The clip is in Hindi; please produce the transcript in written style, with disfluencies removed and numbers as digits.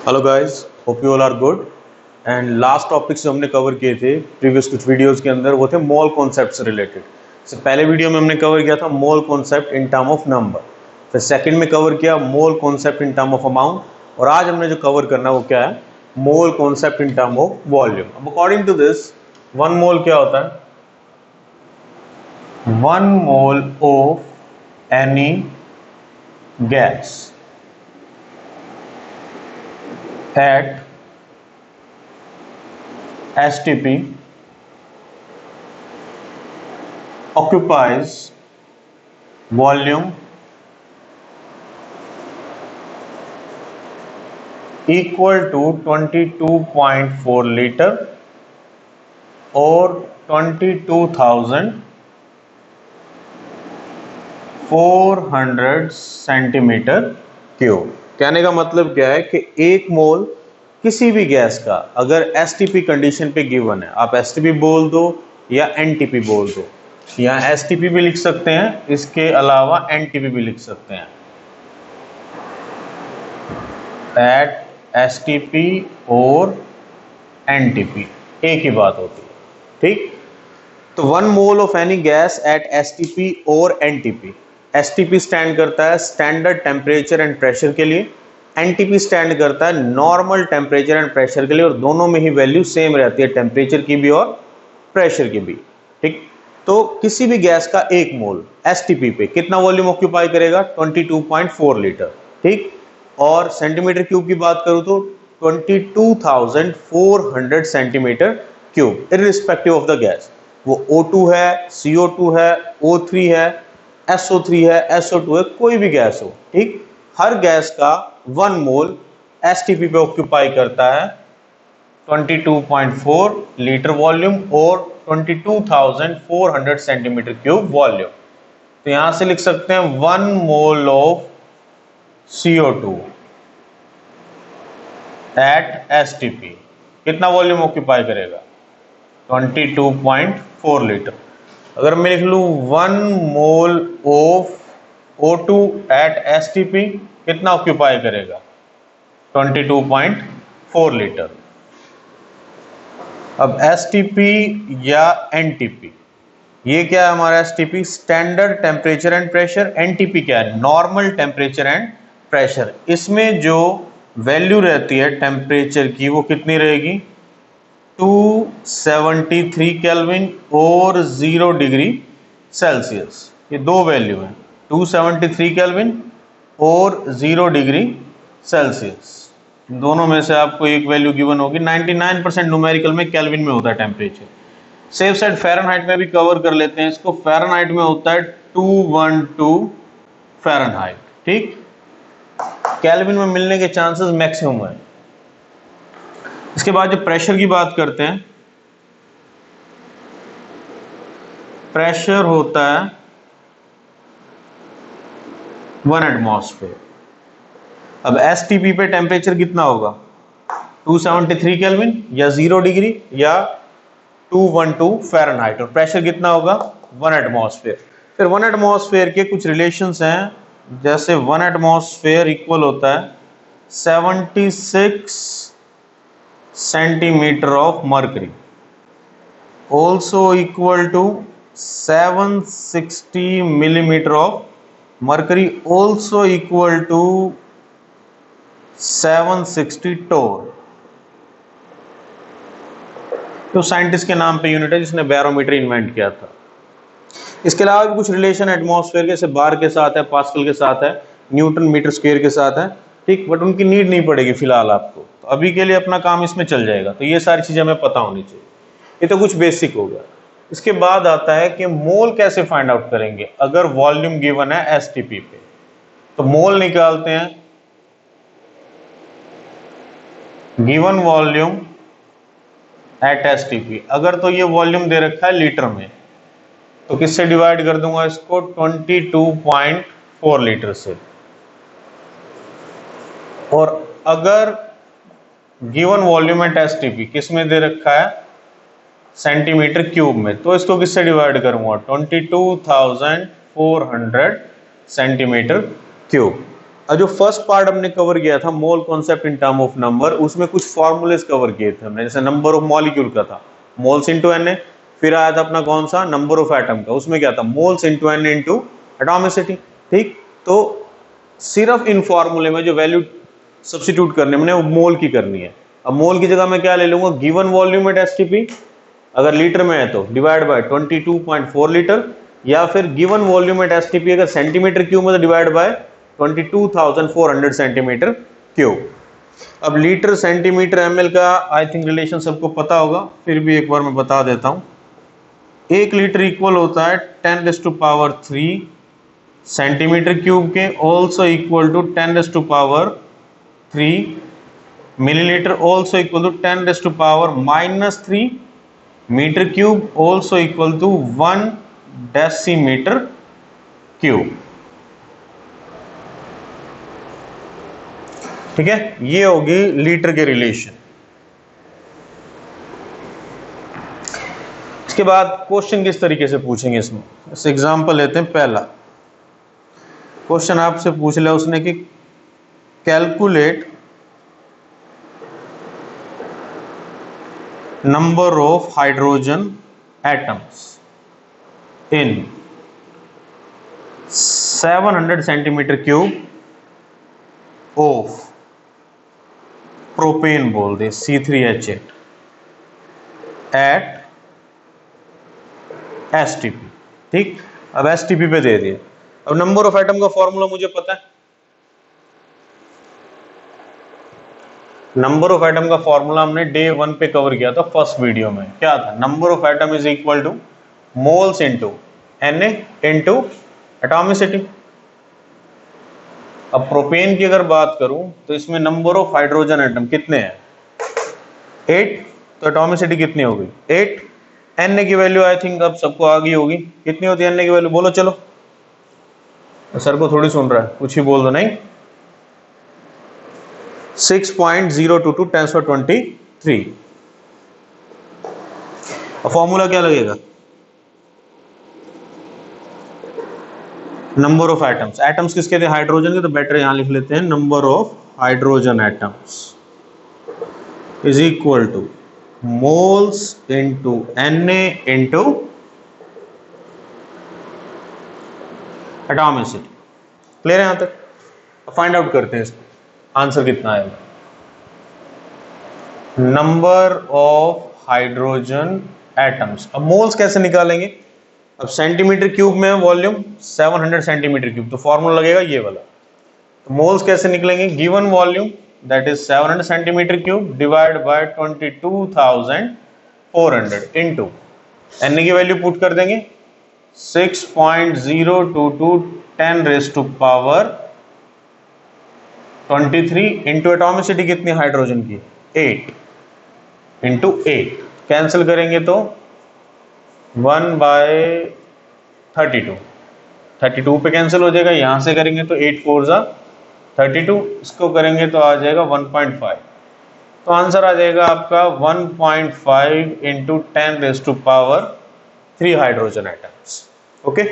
Hello guys, hope you all are good. And last topics जो हमने कवर किए थे प्रीवियस कुछ वीडियोस के अंदर, वो थे मोल कॉन्सेप्ट से रिलेटेड। इससे पहले वीडियो में हमने कवर किया था मोल concept in term of number, फिर सेकंड में कवर किया मोल concept in term of amount, और आज हमने जो कवर करना है वो क्या है, mole concept in term of volume. अब according to this, one mole क्या होता है? One mole of any gas at STP occupies volume equal to 22.4 liter or 22,400 centimetre cube. कहने का मतलब क्या है कि एक मोल किसी भी गैस का अगर एसटीपी कंडीशन पे गिवन है, आप एसटीपी बोल दो या एनटीपी बोल दो, यहाँ एसटीपी भी लिख सकते हैं, इसके अलावा एनटीपी भी लिख सकते हैं। एट एसटीपी और एनटीपी एक ही बात होती है, ठीक। तो one mole of any gas at STP और एनटीपी। एसटीपी स्टैंड करता है स्टैंडर्ड टेम्परेचर एंड प्रेशर के लिए, एनटीपी स्टैंड करता है नॉर्मल टेम्परेचर एंड प्रेशर के लिए, और दोनों में ही वैल्यू सेम रहती है, टेम्परेचर की भी और प्रेशर की भी, ठीक। तो किसी भी गैस का एक मोल एसटीपी पे कितना वॉल्यूम ऑक्यूपाई करेगा? 22.4 लीटर, ठीक। और सेंटीमीटर क्यूब की बात करूं तो 22,400 centimetre cube, irrespective of the gas. वो O2 है, CO2 है, O3 है, SO3 है, SO2 है, कोई भी गैस हो, ठीक। हर गैस का वन मोल एसटीपी पे ऑक्यूपाई करता है 22.4 लीटर वॉल्यूम और 22,400 सेंटीमीटर क्यूब वॉल्यूम। तो यहां से लिख सकते हैं one mole of CO2 at STP कितना वॉल्यूम ऑक्यूपाई करेगा? 22.4 लीटर। अगर मैं लिख लूं one mole of O2 at STP कितना ऑक्यूपाई करेगा? 22.4 लीटर। अब एसटीपी या एनटीपी, ये क्या है हमारा? STP standard temperature and pressure, NTP क्या है? Normal temperature and pressure. इसमें जो वैल्यू रहती है टेम्परेचर की वो कितनी रहेगी? 273 केल्विन और 0 डिग्री सेल्सियस। ये दो वैल्यू है, 273 केल्विन और 0 डिग्री सेल्सियस। दोनों में से आपको एक वैल्यू गिवन होगी। 99% न्यूमेरिकल में केल्विन में होता है टेम्परेचर। सेफ साइड फ़ारेनहाइट में भी कवर कर लेते हैं इसको। फ़ारेनहाइट में होता है 212 फ़ारेनहाइट, ठीक। केल्विन में मिलने के चांसेस मैक्सिमम है। इसके बाद जो प्रेशर की बात करते हैं, प्रेशर होता है 1 एटमॉस्फेयर। अब एसटीपी पे टेम्परेचर कितना होगा? 273 केल्विन या 0 डिग्री या 212 फ़ारेनहाइट, और प्रेशर कितना होगा? 1 एटमॉस्फेयर। फिर 1 एटमॉस्फेयर के कुछ रिलेशंस हैं, जैसे 1 एटमॉस्फेयर इक्वल होता है 76 centimetre of mercury, also equal to 760 millimetre of mercury, also equal to 760 torr. तो साइंटिस्ट के नाम पे यूनिट है जिसने बैरोमीटर इन्वेंट किया था। इसके अलावा भी कुछ रिलेशन एटमॉस्फेयर के, जैसे बार के साथ है, पास्कल के साथ है, न्यूटन मीटर स्क्वायर के साथ है, ठीक। बट उनकी नीड नहीं पड़ेगी फिलहाल आपको, तो अभी के लिए अपना काम इसमें चल जाएगा। तो ये सारी चीजें हमें पता होनी चाहिए। ये तो कुछ बेसिक हो गया। इसके बाद आता है कि मोल कैसे फाइंड आउट करेंगे अगर वॉल्यूम गिवन है एसटीपी पे। तो मोल निकालते हैं, गिवन वॉल्यूम एट एसटीपी। अगर तो ये वॉल्यूम दे रखा है लीटर में, तो किससे डिवाइड कर दूंगा इसको? 22.4 लीटर से। और अगर गिवन वॉल्यूम एट एसटीपी किस में दे रखा है? सेंटीमीटर क्यूब में, तो इसको किससे डिवाइड करूंगा? 22,400 सेंटीमीटर क्यूब। और जो फर्स्ट पार्ट हमने कवर किया था मोल concept in term of number, उसमें कुछ फॉर्मूलेस कवर किए थे हमने, जैसे नंबर ऑफ मॉलिक्यूल का था मोल्स इनटू एन, फिर आया था अपना कौन सा नंबर ऑफ एटम का, उसमें क्या था moles into n into atomicity. ठीक, तो सिर्फ इन फॉर्मूले में जो वैल्यू सब्स्टिट्यूट करने मैंने वो मोल की करनी है। अब मोल की जगह मैं क्या ले लूंगा, गिवन वॉल्यूम एट एसटीपी, अगर लीटर में है तो डिवाइड बाय 22.4 लीटर, या फिर गिवन वॉल्यूम एट एसटीपी अगर सेंटीमीटर क्यूब में तो डिवाइड बाय 22,400 सेंटीमीटर क्यूब। अब लीटर सेंटीमीटर एमएल का आई थिंक रिलेशन सबको पता होगा, फिर भी एक बार मैं बता देता हूं। 1 लीटर इक्वल होता है 10⁻³ सेंटीमीटर क्यूब के, also equal to 10⁻³ millilitre, also equal to 10⁻³ metre cube, also equal to 1 decimetre cube. ठीक है, ये होगी लीटर के रिलेशन। इसके बाद क्वेश्चन किस तरीके से पूछेंगे इसमें, इस एग्जांपल लेते हैं। पहला क्वेश्चन आपसे पूछ लिया उसने कि calculate number of hydrogen atoms in 700 centimetre cube of propane बोल दे C3H8 एट एसटीपी। ठीक, अब एसटीपी पे दे दिए। अब नंबर ऑफ एटम का फॉर्मूला मुझे पता है, नंबर ऑफ एटम का फॉर्मूला हमने डे 1 पे कवर किया था फर्स्ट वीडियो में। क्या था, number of atom is equal two moles into Na into atomicity. अब प्रोपेन की अगर बात करूं तो इसमें नंबर ऑफ हाइड्रोजन एटम कितने हैं, 8, तो एटॉमिसिटी कितनी हो गई 8। Na की वैल्यू आई थिंक अब सबको आ गई होगी, कितनी होती है Na की वैल्यू, बोलो चलो, सर को थोड़ी सुन रहा है, कुछ ही बोल दो। नहीं, 6.022 10⁻23। फॉर्मूला क्या लगेगा, नंबर ऑफ एटम्स, एटम्स किसके थे हाइड्रोजन के, तो बेटर यहां लिख लेते हैं number of hydrogen atoms is equal two moles into Na into atomicity. Clear है यहां तक? फाइंड आउट करते हैं इसका आंसर कितना आएगा। नंबर ऑफ हाइड्रोजन एटम्स, अब मोल्स कैसे निकालेंगे, अब सेंटीमीटर क्यूब में वॉल्यूम 700 सेंटीमीटर क्यूब, तो फॉर्मूला लगेगा ये वाला। तो मोल्स कैसे निकलेंगे, given volume that is 700 centimetre cube divide by 22,400 into Na की वैल्यू पुट कर देंगे 6.022 10⁻23 इंटू एटॉमिसिटी कितनी हाइड्रोजन की 8 इंटू 8, कैंसिल करेंगे तो 1/32 पे कैंसिल हो जाएगा, यहां से करेंगे तो 8 4 जा 32, इसको करेंगे तो आ जाएगा 1.5, तो आंसर आ जाएगा आपका 1.5 इंटू 10⁻³ हाइड्रोजन एटम्स। ओके।